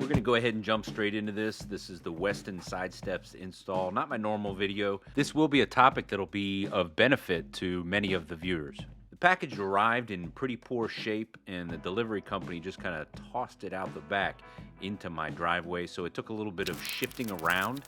We're going to go ahead and jump straight into this. This is the Westin side steps install, not my normal video. This will be a topic that'll be of benefit to many of the viewers. The package arrived in pretty poor shape, and the delivery company just kind of tossed it out the back into my driveway, so it took a little bit of shifting around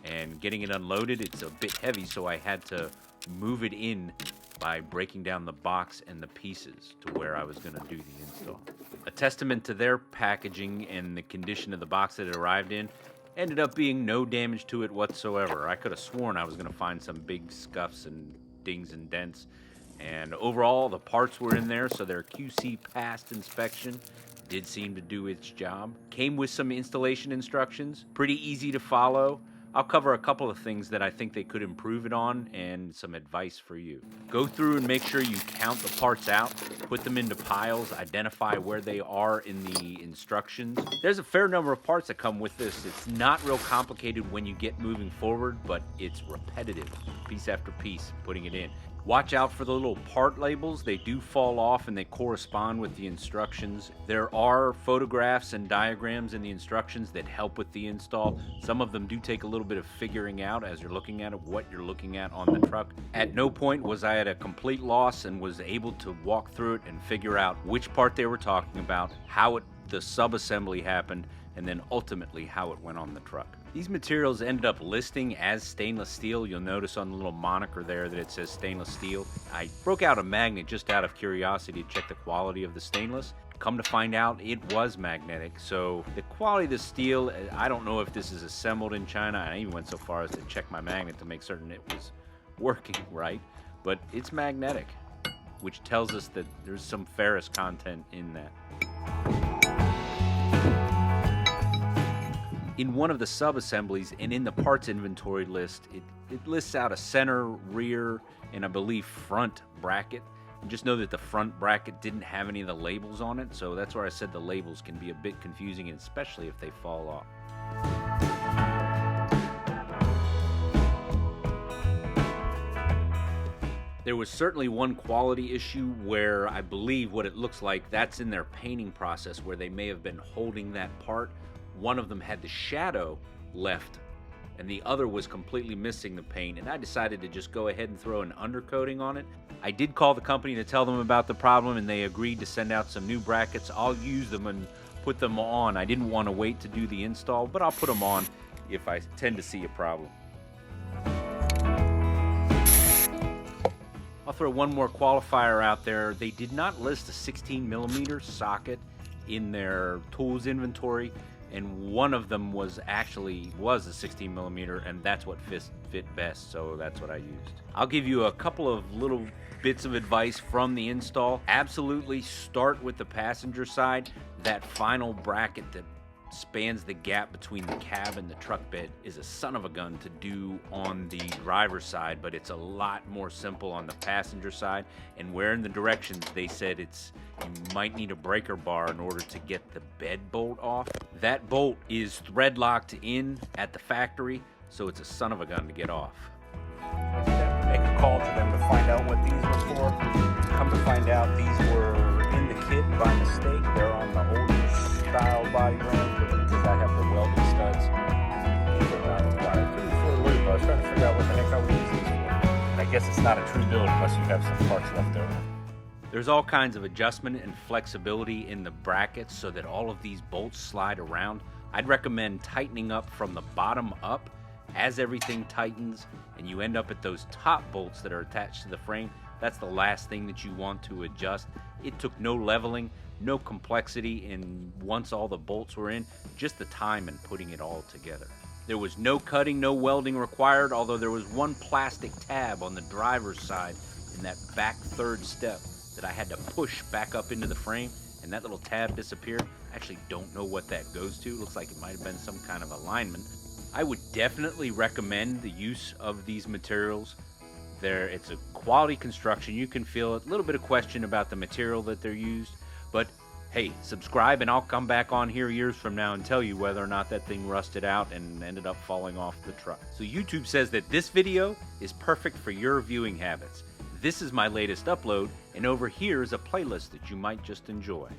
and getting it unloaded. It's a bit heavy, so I had to move it in by breaking down the box and the pieces to where I was going to do the install. A testament to their packaging and the condition of the box that it arrived in, ended up being no damage to it whatsoever. I could have sworn I was going to find some big scuffs and dings and dents, and overall the parts were in there, so their QC passed inspection. Did seem to do its job. Came with some installation instructions, pretty easy to follow. I'll cover a couple of things that I think they could improve it on and some advice for you. Go through and make sure you count the parts out, put them into piles, identify where they are in the instructions. There's a fair number of parts that come with this. It's not real complicated when you get moving forward, but it's repetitive, piece after piece, putting it in. Watch out for the little part labels. They do fall off and they correspond with the instructions. There are photographs and diagrams in the instructions that help with the install. Some of them do take a little bit of figuring out as you're looking at it, what you're looking at on the truck. At no point was I at a complete loss and was able to walk through it and figure out which part they were talking about, how the sub-assembly happened, and then ultimately how it went on the truck. These materials ended up listing as stainless steel. You'll notice on the little moniker there that it says stainless steel. I broke out a magnet just out of curiosity to check the quality of the stainless. Come to find out, it was magnetic. So the quality of the steel, I don't know if this is assembled in China. I even went so far as to check my magnet to make certain it was working right, but it's magnetic, which tells us that there's some ferrous content in that. In one of the sub-assemblies and in the parts inventory list, it lists out a center, rear, and I believe front bracket. And just know that the front bracket didn't have any of the labels on it, so that's where I said the labels can be a bit confusing, and especially if they fall off. There was certainly one quality issue where I believe what it looks like, that's in their painting process where they may have been holding that part. One of them had the shadow left and the other was completely missing the paint, and I decided to just go ahead and throw an undercoating on it. I did call the company to tell them about the problem, and they agreed to send out some new brackets. I'll use them and put them on. I didn't want to wait to do the install, but I'll put them on if I tend to see a problem. I'll throw one more qualifier out there. They did not list a 16mm socket in their tools inventory, and one of them was a 16mm, and that's what fit best, so that's what I used. I'll give you a couple of little bits of advice from the install. Absolutely start with the passenger side. That final bracket that spans the gap between the cab and the truck bed is a son of a gun to do on the driver's side, but it's a lot more simple on the passenger side. And where in the directions they said you might need a breaker bar in order to get the bed bolt off. That bolt is thread locked in at the factory, so it's a son of a gun to get off. Make a call to them to find out what these were for. Come to find out these were in the kit by mistake. They're on the older style body round, but because I have the welded studs, I was trying to figure out what the heck I would use these for. And I guess it's not a true build unless you have some parts left over. There's all kinds of adjustment and flexibility in the brackets so that all of these bolts slide around. I'd recommend tightening up from the bottom up as everything tightens and you end up at those top bolts that are attached to the frame. That's the last thing that you want to adjust. It took no leveling, no complexity, and once all the bolts were in, just the time in putting it all together. There was no cutting, no welding required, although there was one plastic tab on the driver's side in that back third step that I had to push back up into the frame, and that little tab disappeared. I actually don't know what that goes to. Looks like it might have been some kind of alignment. I would definitely recommend the use of these materials. It's a quality construction. You can feel it. A little bit of question about the material that they're used, but hey, subscribe and I'll come back on here years from now and tell you whether or not that thing rusted out and ended up falling off the truck. So YouTube says that this video is perfect for your viewing habits. This is my latest upload, and over here is a playlist that you might just enjoy.